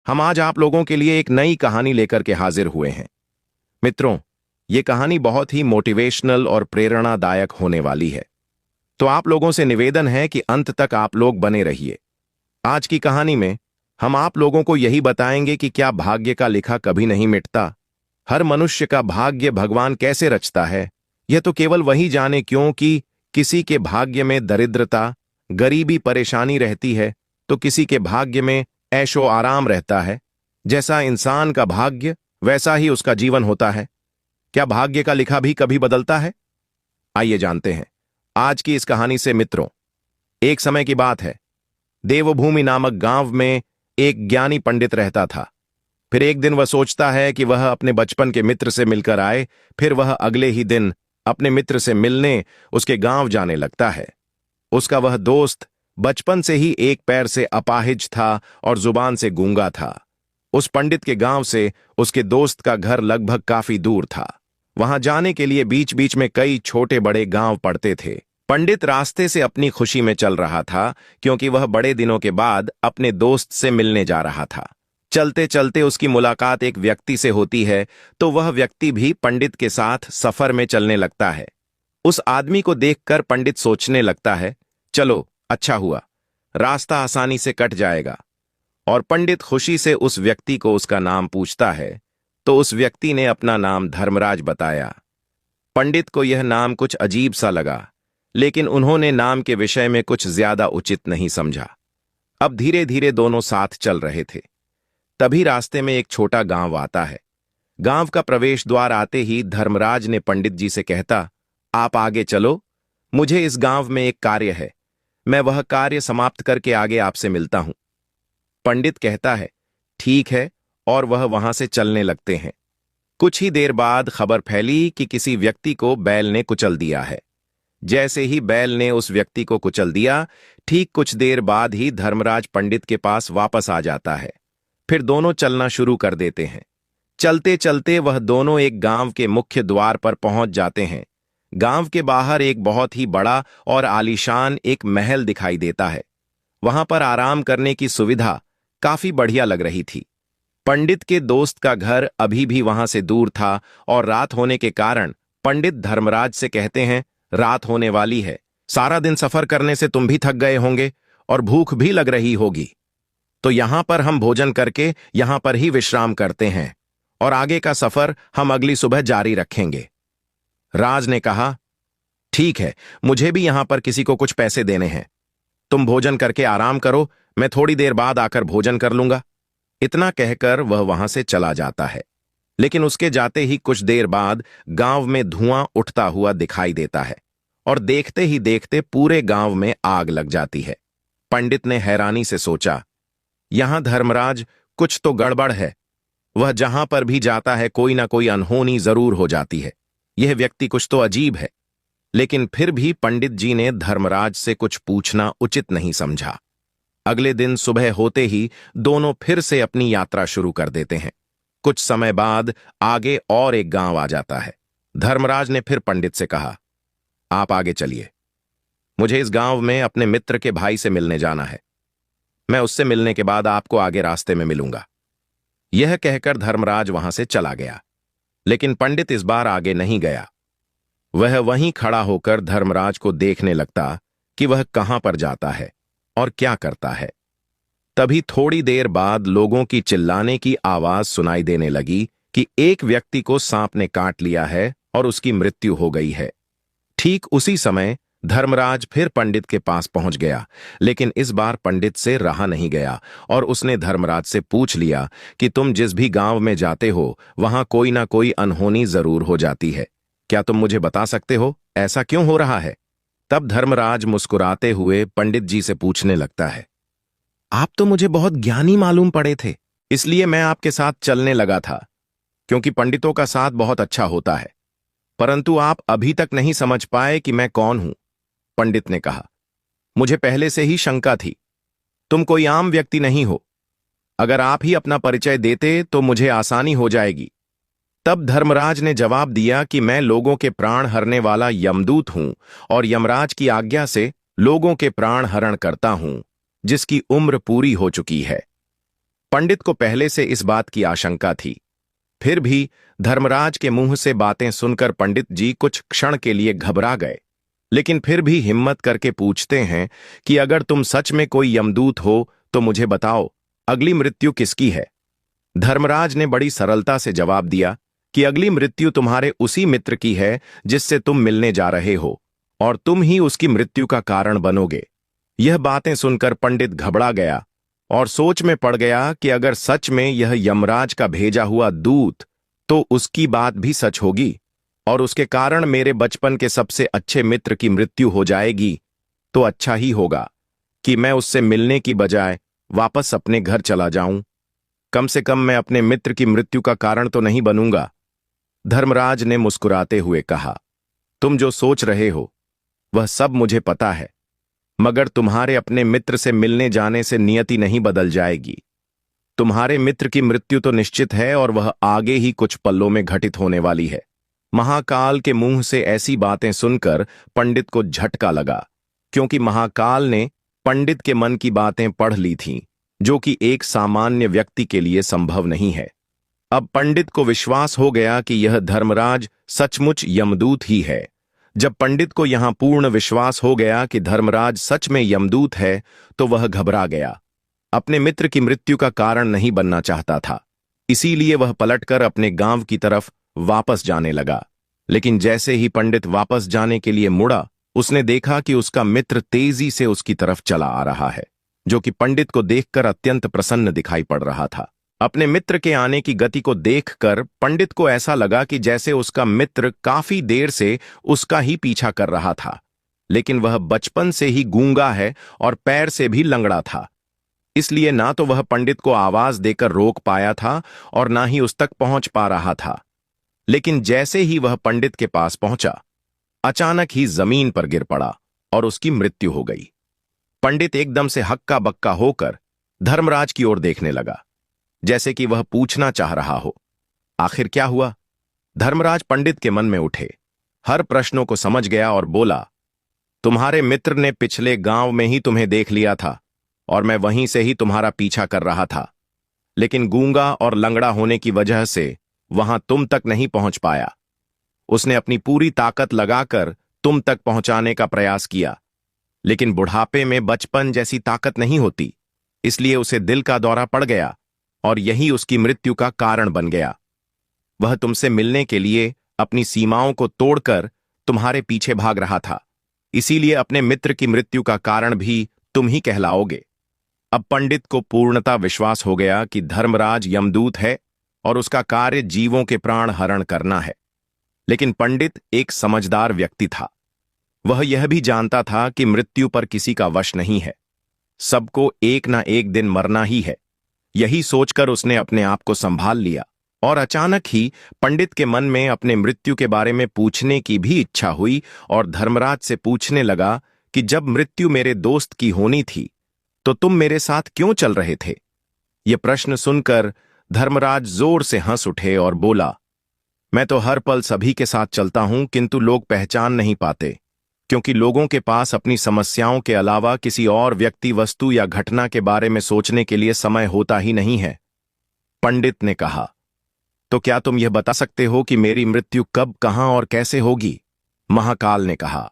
हम आज आप लोगों के लिए एक नई कहानी लेकर के हाजिर हुए हैं। मित्रों, ये कहानी बहुत ही मोटिवेशनल और प्रेरणादायक होने वाली है, तो आप लोगों से निवेदन है कि अंत तक आप लोग बने रहिए। आज की कहानी में हम आप लोगों को यही बताएंगे कि क्या भाग्य का लिखा कभी नहीं मिटता। हर मनुष्य का भाग्य भगवान कैसे रचता है, यह तो केवल वही जाने, क्योंकि किसी के भाग्य में दरिद्रता, गरीबी, परेशानी रहती है, तो किसी के भाग्य में ऐशो आराम रहता है। जैसा इंसान का भाग्य वैसा ही उसका जीवन होता है। क्या भाग्य का लिखा भी कभी बदलता है? आइए जानते हैं आज की इस कहानी से। मित्रों, एक समय की बात है। देवभूमि नामक गांव में एक ज्ञानी पंडित रहता था। फिर एक दिन वह सोचता है कि वह अपने बचपन के मित्र से मिलकर आए। फिर वह अगले ही दिन अपने मित्र से मिलने उसके गांव जाने लगता है। उसका वह दोस्त बचपन से ही एक पैर से अपाहिज था और जुबान से गूंगा था। उस पंडित के गांव से उसके दोस्त का घर लगभग काफी दूर था। वहां जाने के लिए बीच बीच में कई छोटे बड़े गांव पड़ते थे। पंडित रास्ते से अपनी खुशी में चल रहा था, क्योंकि वह बड़े दिनों के बाद अपने दोस्त से मिलने जा रहा था। चलते चलते उसकी मुलाकात एक व्यक्ति से होती है, तो वह व्यक्ति भी पंडित के साथ सफर में चलने लगता है। उस आदमी को देखकर पंडित सोचने लगता है, चलो अच्छा हुआ, रास्ता आसानी से कट जाएगा। और पंडित खुशी से उस व्यक्ति को उसका नाम पूछता है, तो उस व्यक्ति ने अपना नाम धर्मराज बताया। पंडित को यह नाम कुछ अजीब सा लगा, लेकिन उन्होंने नाम के विषय में कुछ ज्यादा उचित नहीं समझा। अब धीरे धीरे दोनों साथ चल रहे थे। तभी रास्ते में एक छोटा गांव आता है। गांव का प्रवेश द्वार आते ही धर्मराज ने पंडित जी से कहता, आप आगे चलो, मुझे इस गांव में एक कार्य है, मैं वह कार्य समाप्त करके आगे आपसे मिलता हूं। पंडित कहता है, ठीक है, और वह वहां से चलने लगते हैं। कुछ ही देर बाद खबर फैली कि किसी व्यक्ति को बैल ने कुचल दिया है। जैसे ही बैल ने उस व्यक्ति को कुचल दिया, ठीक कुछ देर बाद ही धर्मराज पंडित के पास वापस आ जाता है। फिर दोनों चलना शुरू कर देते हैं। चलते चलते वह दोनों एक गांव के मुख्य द्वार पर पहुंच जाते हैं। गांव के बाहर एक बहुत ही बड़ा और आलीशान एक महल दिखाई देता है। वहां पर आराम करने की सुविधा काफी बढ़िया लग रही थी। पंडित के दोस्त का घर अभी भी वहां से दूर था, और रात होने के कारण पंडित धर्मराज से कहते हैं, रात होने वाली है, सारा दिन सफर करने से तुम भी थक गए होंगे और भूख भी लग रही होगी, तो यहां पर हम भोजन करके यहां पर ही विश्राम करते हैं, और आगे का सफर हम अगली सुबह जारी रखेंगे। राज ने कहा, ठीक है, मुझे भी यहां पर किसी को कुछ पैसे देने हैं, तुम भोजन करके आराम करो, मैं थोड़ी देर बाद आकर भोजन कर लूंगा। इतना कहकर वह वहां से चला जाता है। लेकिन उसके जाते ही कुछ देर बाद गांव में धुआं उठता हुआ दिखाई देता है, और देखते ही देखते पूरे गांव में आग लग जाती है। पंडित ने हैरानी से सोचा, यहां धर्मराज, कुछ तो गड़बड़ है। वह जहां पर भी जाता है कोई ना कोई अनहोनी जरूर हो जाती है। यह व्यक्ति कुछ तो अजीब है। लेकिन फिर भी पंडित जी ने धर्मराज से कुछ पूछना उचित नहीं समझा। अगले दिन सुबह होते ही दोनों फिर से अपनी यात्रा शुरू कर देते हैं। कुछ समय बाद आगे और एक गांव आ जाता है। धर्मराज ने फिर पंडित से कहा, आप आगे चलिए, मुझे इस गांव में अपने मित्र के भाई से मिलने जाना है, मैं उससे मिलने के बाद आपको आगे रास्ते में मिलूंगा। यह कहकर धर्मराज वहां से चला गया। लेकिन पंडित इस बार आगे नहीं गया। वह वहीं खड़ा होकर धर्मराज को देखने लगता कि वह कहां पर जाता है और क्या करता है। तभी थोड़ी देर बाद लोगों की चिल्लाने की आवाज सुनाई देने लगी कि एक व्यक्ति को सांप ने काट लिया है और उसकी मृत्यु हो गई है। ठीक उसी समय धर्मराज फिर पंडित के पास पहुंच गया, लेकिन इस बार पंडित से रहा नहीं गया, और उसने धर्मराज से पूछ लिया कि तुम जिस भी गांव में जाते हो वहां कोई ना कोई अनहोनी जरूर हो जाती है, क्या तुम मुझे बता सकते हो ऐसा क्यों हो रहा है? तब धर्मराज मुस्कुराते हुए पंडित जी से पूछने लगता है, आप तो मुझे बहुत ज्ञानी मालूम पड़े थे, इसलिए मैं आपके साथ चलने लगा था, क्योंकि पंडितों का साथ बहुत अच्छा होता है, परंतु आप अभी तक नहीं समझ पाए कि मैं कौन हूं। पंडित ने कहा, मुझे पहले से ही शंका थी, तुम कोई आम व्यक्ति नहीं हो। अगर आप ही अपना परिचय देते तो मुझे आसानी हो जाएगी। तब धर्मराज ने जवाब दिया कि मैं लोगों के प्राण हरने वाला यमदूत हूं, और यमराज की आज्ञा से लोगों के प्राण हरण करता हूं, जिसकी उम्र पूरी हो चुकी है। पंडित को पहले से इस बात की आशंका थी। फिर भी धर्मराज के मुंह से बातें सुनकर पंडित जी कुछ क्षण के लिए घबरा गए, लेकिन फिर भी हिम्मत करके पूछते हैं कि अगर तुम सच में कोई यमदूत हो तो मुझे बताओ, अगली मृत्यु किसकी है? धर्मराज ने बड़ी सरलता से जवाब दिया कि अगली मृत्यु तुम्हारे उसी मित्र की है जिससे तुम मिलने जा रहे हो, और तुम ही उसकी मृत्यु का कारण बनोगे। यह बातें सुनकर पंडित घबरा गया और सोच में पड़ गया कि अगर सच में यह यमराज का भेजा हुआ दूत, तो उसकी बात भी सच होगी और उसके कारण मेरे बचपन के सबसे अच्छे मित्र की मृत्यु हो जाएगी, तो अच्छा ही होगा कि मैं उससे मिलने की बजाय वापस अपने घर चला जाऊं। कम से कम मैं अपने मित्र की मृत्यु का कारण तो नहीं बनूंगा। धर्मराज ने मुस्कुराते हुए कहा, तुम जो सोच रहे हो वह सब मुझे पता है, मगर तुम्हारे अपने मित्र से मिलने जाने से नियति नहीं बदल जाएगी। तुम्हारे मित्र की मृत्यु तो निश्चित है और वह आगे ही कुछ पलों में घटित होने वाली है। महाकाल के मुंह से ऐसी बातें सुनकर पंडित को झटका लगा, क्योंकि महाकाल ने पंडित के मन की बातें पढ़ ली थीं, जो कि एक सामान्य व्यक्ति के लिए संभव नहीं है। अब पंडित को विश्वास हो गया कि यह धर्मराज सचमुच यमदूत ही है। जब पंडित को यहां पूर्ण विश्वास हो गया कि धर्मराज सच में यमदूत है, तो वह घबरा गया। अपने मित्र की मृत्यु का कारण नहीं बनना चाहता था, इसीलिए वह पलटकर अपने गांव की तरफ वापस जाने लगा। लेकिन जैसे ही पंडित वापस जाने के लिए मुड़ा, उसने देखा कि उसका मित्र तेजी से उसकी तरफ चला आ रहा है, जो कि पंडित को देखकर अत्यंत प्रसन्न दिखाई पड़ रहा था। अपने मित्र के आने की गति को देखकर पंडित को ऐसा लगा कि जैसे उसका मित्र काफी देर से उसका ही पीछा कर रहा था, लेकिन वह बचपन से ही गूंगा है और पैर से भी लंगड़ा था, इसलिए ना तो वह पंडित को आवाज देकर रोक पाया था और ना ही उस तक पहुंच पा रहा था। लेकिन जैसे ही वह पंडित के पास पहुंचा, अचानक ही जमीन पर गिर पड़ा और उसकी मृत्यु हो गई। पंडित एकदम से हक्का बक्का होकर धर्मराज की ओर देखने लगा, जैसे कि वह पूछना चाह रहा हो, आखिर क्या हुआ? धर्मराज पंडित के मन में उठे, हर प्रश्नों को समझ गया और बोला, तुम्हारे मित्र ने पिछले गांव में ही तुम्हें देख लिया था और मैं वहीं से ही तुम्हारा पीछा कर रहा था, लेकिन गूंगा और लंगड़ा होने की वजह से वहां तुम तक नहीं पहुंच पाया। उसने अपनी पूरी ताकत लगाकर तुम तक पहुंचाने का प्रयास किया, लेकिन बुढ़ापे में बचपन जैसी ताकत नहीं होती, इसलिए उसे दिल का दौरा पड़ गया और यही उसकी मृत्यु का कारण बन गया। वह तुमसे मिलने के लिए अपनी सीमाओं को तोड़कर तुम्हारे पीछे भाग रहा था, इसीलिए अपने मित्र की मृत्यु का कारण भी तुम ही कहलाओगे। अब पंडित को पूर्णता विश्वास हो गया कि धर्मराज यमदूत है और उसका कार्य जीवों के प्राण हरण करना है। लेकिन पंडित एक समझदार व्यक्ति था। वह यह भी जानता था कि मृत्यु पर किसी का वश नहीं है, सबको एक ना एक दिन मरना ही है। यही सोचकर उसने अपने आप को संभाल लिया और अचानक ही पंडित के मन में अपने मृत्यु के बारे में पूछने की भी इच्छा हुई और धर्मराज से पूछने लगा कि जब मृत्यु मेरे दोस्त की होनी थी तो तुम मेरे साथ क्यों चल रहे थे? यह प्रश्न सुनकर धर्मराज जोर से हंस उठे और बोला, मैं तो हर पल सभी के साथ चलता हूं, किंतु लोग पहचान नहीं पाते, क्योंकि लोगों के पास अपनी समस्याओं के अलावा किसी और व्यक्ति, वस्तु या घटना के बारे में सोचने के लिए समय होता ही नहीं है। पंडित ने कहा, तो क्या तुम यह बता सकते हो कि मेरी मृत्यु कब, कहां और कैसे होगी? महाकाल ने कहा,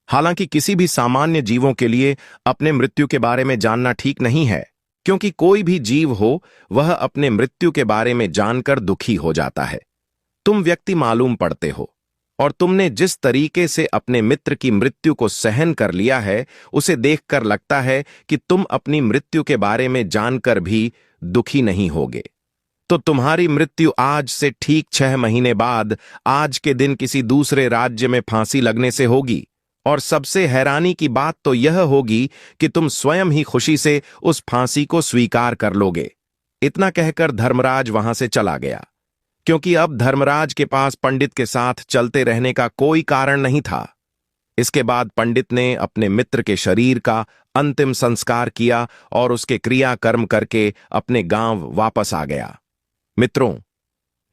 हालांकि किसी भी सामान्य जीवों के लिए अपने मृत्यु के बारे में जानना ठीक नहीं है, क्योंकि कोई भी जीव हो वह अपने मृत्यु के बारे में जानकर दुखी हो जाता है। तुम व्यक्ति मालूम पड़ते हो और तुमने जिस तरीके से अपने मित्र की मृत्यु को सहन कर लिया है, उसे देखकर लगता है कि तुम अपनी मृत्यु के बारे में जानकर भी दुखी नहीं होगे। तो तुम्हारी मृत्यु आज से ठीक 6 महीने बाद आज के दिन किसी दूसरे राज्य में फांसी लगने से होगी, और सबसे हैरानी की बात तो यह होगी कि तुम स्वयं ही खुशी से उस फांसी को स्वीकार कर लोगे। इतना कहकर धर्मराज वहां से चला गया, क्योंकि अब धर्मराज के पास पंडित के साथ चलते रहने का कोई कारण नहीं था। इसके बाद पंडित ने अपने मित्र के शरीर का अंतिम संस्कार किया और उसके क्रियाकर्म करके अपने गांव वापस आ गया। मित्रों,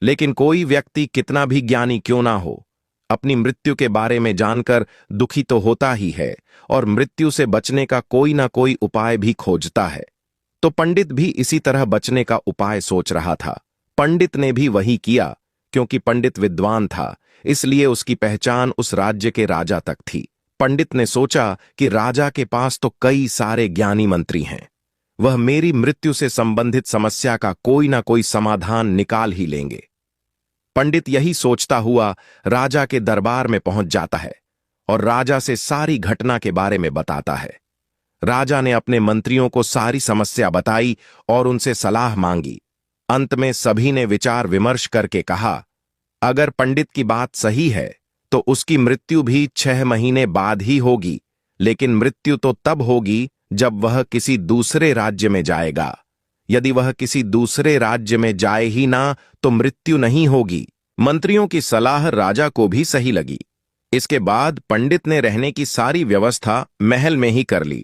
लेकिन कोई व्यक्ति कितना भी ज्ञानी क्यों ना हो, अपनी मृत्यु के बारे में जानकर दुखी तो होता ही है और मृत्यु से बचने का कोई ना कोई उपाय भी खोजता है। तो पंडित भी इसी तरह बचने का उपाय सोच रहा था। पंडित ने भी वही किया। क्योंकि पंडित विद्वान था, इसलिए उसकी पहचान उस राज्य के राजा तक थी। पंडित ने सोचा कि राजा के पास तो कई सारे ज्ञानी मंत्री हैं, वह मेरी मृत्यु से संबंधित समस्या का कोई ना कोई समाधान निकाल ही लेंगे। पंडित यही सोचता हुआ राजा के दरबार में पहुंच जाता है और राजा से सारी घटना के बारे में बताता है। राजा ने अपने मंत्रियों को सारी समस्या बताई और उनसे सलाह मांगी। अंत में सभी ने विचार विमर्श करके कहा, अगर पंडित की बात सही है तो उसकी मृत्यु भी 6 महीने बाद ही होगी, लेकिन मृत्यु तो तब होगी जब वह किसी दूसरे राज्य में जाएगा। यदि वह किसी दूसरे राज्य में जाए ही ना तो मृत्यु नहीं होगी। मंत्रियों की सलाह राजा को भी सही लगी। इसके बाद पंडित ने रहने की सारी व्यवस्था महल में ही कर ली।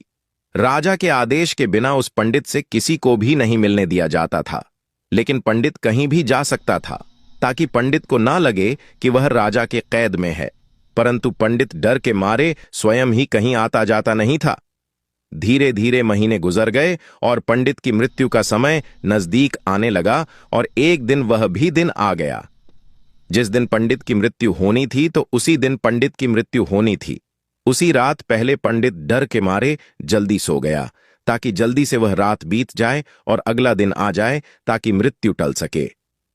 राजा के आदेश के बिना उस पंडित से किसी को भी नहीं मिलने दिया जाता था, लेकिन पंडित कहीं भी जा सकता था ताकि पंडित को ना लगे कि वह राजा के कैद में है। परंतु पंडित डर के मारे स्वयं ही कहीं आता जाता नहीं था। धीरे धीरे महीने गुजर गए और पंडित की मृत्यु का समय नजदीक आने लगा और एक दिन वह भी दिन आ गया। जिस दिन पंडित की मृत्यु होनी थी तो उसी दिन पंडित की मृत्यु होनी थी। उसी रात पहले पंडित डर के मारे जल्दी सो गया ताकि जल्दी से वह रात बीत जाए और अगला दिन आ जाए ताकि मृत्यु टल सके।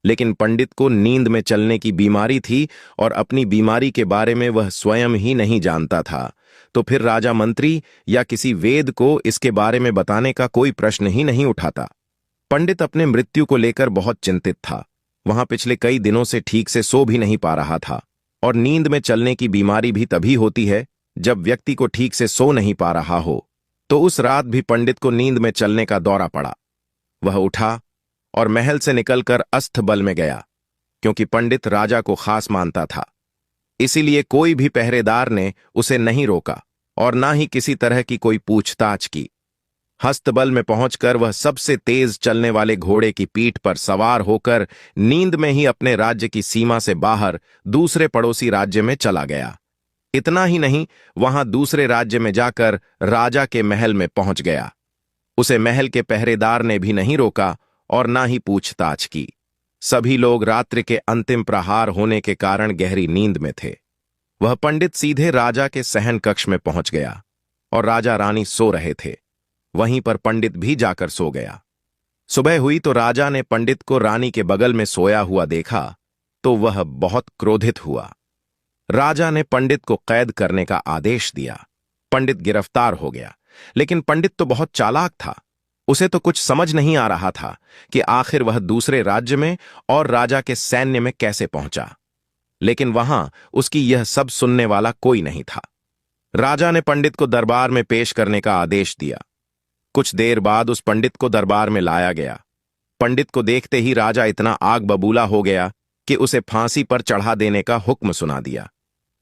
लेकिन पंडित को नींद में चलने की बीमारी थी और अपनी बीमारी के बारे में वह स्वयं ही नहीं जानता था। तो फिर राजा मंत्री या किसी वेद को इसके बारे में बताने का कोई प्रश्न ही नहीं उठाता। पंडित अपने मृत्यु को लेकर बहुत चिंतित था। वहां पिछले कई दिनों से ठीक से सो भी नहीं पा रहा था, और नींद में चलने की बीमारी भी तभी होती है जब व्यक्ति को ठीक से सो नहीं पा रहा हो। तो उस रात भी पंडित को नींद में चलने का दौरा पड़ा। वह उठा और महल से निकलकर अस्तबल में गया। क्योंकि पंडित राजा को खास मानता था, इसीलिए कोई भी पहरेदार ने उसे नहीं रोका और ना ही किसी तरह की कोई पूछताछ की। हस्तबल में पहुंचकर वह सबसे तेज चलने वाले घोड़े की पीठ पर सवार होकर नींद में ही अपने राज्य की सीमा से बाहर दूसरे पड़ोसी राज्य में चला गया। इतना ही नहीं, वहां दूसरे राज्य में जाकर राजा के महल में पहुंच गया। उसे महल के पहरेदार ने भी नहीं रोका और ना ही पूछताछ की। सभी लोग रात्रि के अंतिम प्रहार होने के कारण गहरी नींद में थे। वह पंडित सीधे राजा के शयन कक्ष में पहुंच गया और राजा रानी सो रहे थे। वहीं पर पंडित भी जाकर सो गया। सुबह हुई तो राजा ने पंडित को रानी के बगल में सोया हुआ देखा तो वह बहुत क्रोधित हुआ। राजा ने पंडित को कैद करने का आदेश दिया। पंडित गिरफ्तार हो गया, लेकिन पंडित तो बहुत चालाक था। उसे तो कुछ समझ नहीं आ रहा था कि आखिर वह दूसरे राज्य में और राजा के सैन्य में कैसे पहुंचा। लेकिन वहां उसकी यह सब सुनने वाला कोई नहीं था। राजा ने पंडित को दरबार में पेश करने का आदेश दिया। कुछ देर बाद उस पंडित को दरबार में लाया गया। पंडित को देखते ही राजा इतना आग बबूला हो गया कि उसे फांसी पर चढ़ा देने का हुक्म सुना दिया।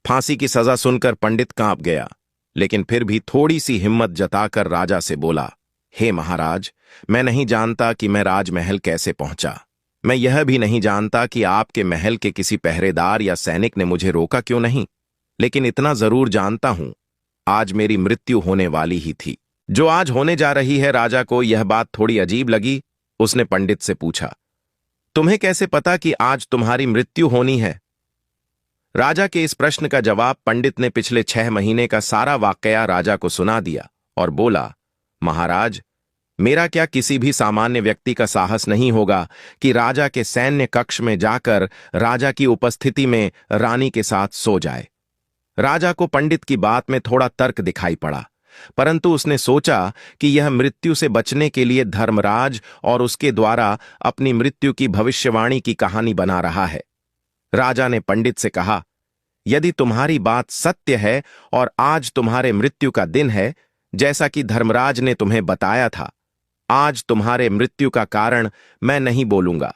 फांसी की सजा सुनकर पंडित कांप गया, लेकिन फिर भी थोड़ी सी हिम्मत जताकर राजा से बोला, हे महाराज, मैं नहीं जानता कि मैं राजमहल कैसे पहुंचा। मैं यह भी नहीं जानता कि आपके महल के किसी पहरेदार या सैनिक ने मुझे रोका क्यों नहीं, लेकिन इतना जरूर जानता हूं, आज मेरी मृत्यु होने वाली ही थी। जो आज होने जा रही है। राजा को यह बात थोड़ी अजीब लगी। उसने पंडित से पूछा, तुम्हें कैसे पता कि आज तुम्हारी मृत्यु होनी है? राजा के इस प्रश्न का जवाब पंडित ने पिछले 6 महीने का सारा वाकया राजा को सुना दिया और बोला, महाराज, मेरा क्या किसी भी सामान्य व्यक्ति का साहस नहीं होगा कि राजा के सैन्य कक्ष में जाकर राजा की उपस्थिति में रानी के साथ सो जाए। राजा को पंडित की बात में थोड़ा तर्क दिखाई पड़ा, परंतु उसने सोचा कि यह मृत्यु से बचने के लिए धर्मराज और उसके द्वारा अपनी मृत्यु की भविष्यवाणी की कहानी बना रहा है। राजा ने पंडित से कहा, यदि तुम्हारी बात सत्य है और आज तुम्हारे मृत्यु का दिन है, जैसा कि धर्मराज ने तुम्हें बताया था, आज तुम्हारे मृत्यु का कारण मैं नहीं बोलूंगा।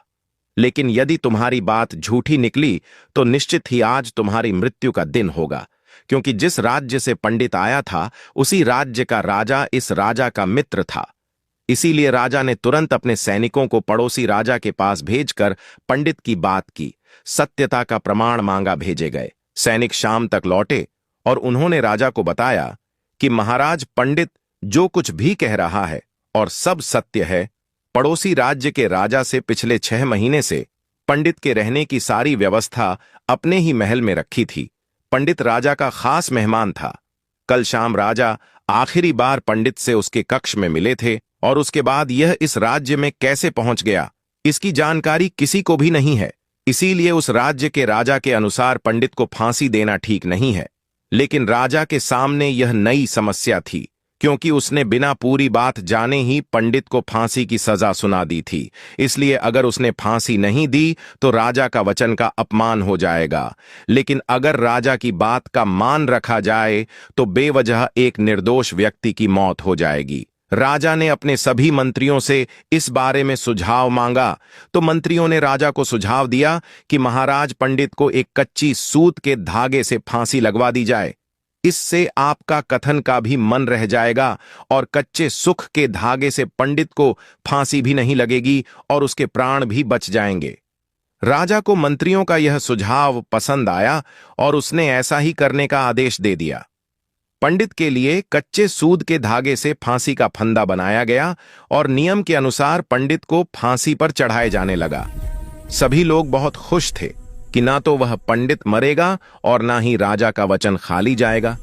लेकिन यदि तुम्हारी बात झूठी निकली तो निश्चित ही आज तुम्हारी मृत्यु का दिन होगा, क्योंकि जिस राज्य से पंडित आया था उसी राज्य का राजा इस राजा का मित्र था। इसीलिए राजा ने तुरंत अपने सैनिकों को पड़ोसी राजा के पास भेजकर पंडित की बात की, सत्यता का प्रमाण मांगा भेजे गए। सैनिक शाम तक लौटे और उन्होंने राजा को बताया कि महाराज, पंडित जो कुछ भी कह रहा है और सब सत्य है। पड़ोसी राज्य के राजा से पिछले 6 महीने से पंडित के रहने की सारी व्यवस्था अपने ही महल में रखी थी। पंडित राजा का खास मेहमान था। कल शाम राजा आखिरी बार पंडित से उसके कक्ष में मिले थे और उसके बाद यह इस राज्य में कैसे पहुंच गया, इसकी जानकारी किसी को भी नहीं है। इसीलिए उस राज्य के राजा के अनुसार पंडित को फांसी देना ठीक नहीं है। लेकिन राजा के सामने यह नई समस्या थी, क्योंकि उसने बिना पूरी बात जाने ही पंडित को फांसी की सजा सुना दी थी। इसलिए अगर उसने फांसी नहीं दी तो राजा का वचन का अपमान हो जाएगा। लेकिन अगर राजा की बात का मान रखा जाए तो बेवजह एक निर्दोष व्यक्ति की मौत हो जाएगी। राजा ने अपने सभी मंत्रियों से इस बारे में सुझाव मांगा तो मंत्रियों ने राजा को सुझाव दिया कि महाराज पंडित को एक कच्ची सूत के धागे से फांसी लगवा दी जाए। इससे आपका कथन का भी मन रह जाएगा और कच्चे सुख के धागे से पंडित को फांसी भी नहीं लगेगी और उसके प्राण भी बच जाएंगे। राजा को मंत्रियों का यह सुझाव पसंद आया और उसने ऐसा ही करने का आदेश दे दिया। पंडित के लिए कच्चे सूत के धागे से फांसी का फंदा बनाया गया और नियम के अनुसार पंडित को फांसी पर चढ़ाए जाने लगा। सभी लोग बहुत खुश थे कि ना तो वह पंडित मरेगा और ना ही राजा का वचन खाली जाएगा।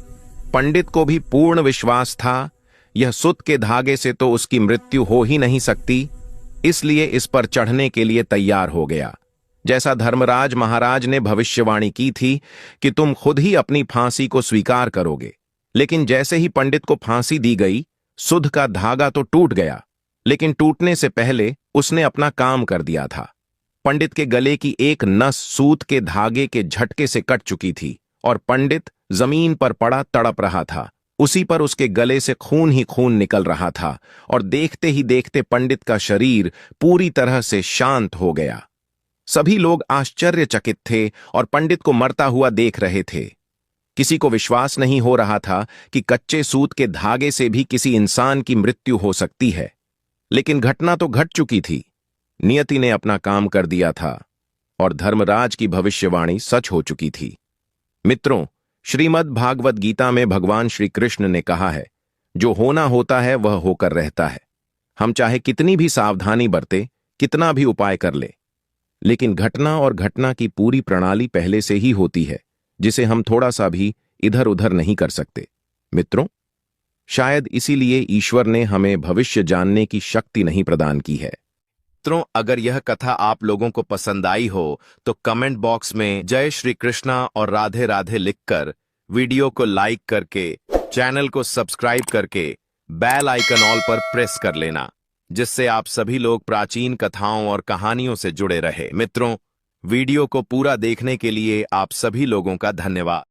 पंडित को भी पूर्ण विश्वास था यह सूत के धागे से तो उसकी मृत्यु हो ही नहीं सकती, इसलिए इस पर चढ़ने के लिए तैयार हो गया। जैसा धर्मराज महाराज ने भविष्यवाणी की थी कि तुम खुद ही अपनी फांसी को स्वीकार करोगे। लेकिन जैसे ही पंडित को फांसी दी गई, सुध का धागा तो टूट गया, लेकिन टूटने से पहले उसने अपना काम कर दिया था। पंडित के गले की एक नस सूत के धागे के झटके से कट चुकी थी और पंडित जमीन पर पड़ा तड़प रहा था। उसी पर उसके गले से खून ही खून निकल रहा था और देखते ही देखते पंडित का शरीर पूरी तरह से शांत हो गया। सभी लोग आश्चर्यचकित थे और पंडित को मरता हुआ देख रहे थे। किसी को विश्वास नहीं हो रहा था कि कच्चे सूत के धागे से भी किसी इंसान की मृत्यु हो सकती है। लेकिन घटना तो घट चुकी थी। नियति ने अपना काम कर दिया था और धर्मराज की भविष्यवाणी सच हो चुकी थी। मित्रों, श्रीमद् भागवत गीता में भगवान श्री कृष्ण ने कहा है, जो होना होता है वह होकर रहता है। हम चाहे कितनी भी सावधानी बरते, कितना भी उपाय कर ले, लेकिन घटना और घटना की पूरी प्रणाली पहले से ही होती है, जिसे हम थोड़ा सा भी इधर उधर नहीं कर सकते। मित्रों, शायद इसीलिए ईश्वर ने हमें भविष्य जानने की शक्ति नहीं प्रदान की है। मित्रों, अगर यह कथा आप लोगों को पसंद आई हो तो कमेंट बॉक्स में जय श्री कृष्णा और राधे राधे लिखकर, वीडियो को लाइक करके, चैनल को सब्सक्राइब करके बेल आइकन ऑल पर प्रेस कर लेना, जिससे आप सभी लोग प्राचीन कथाओं और कहानियों से जुड़े रहे। मित्रों, वीडियो को पूरा देखने के लिए आप सभी लोगों का धन्यवाद।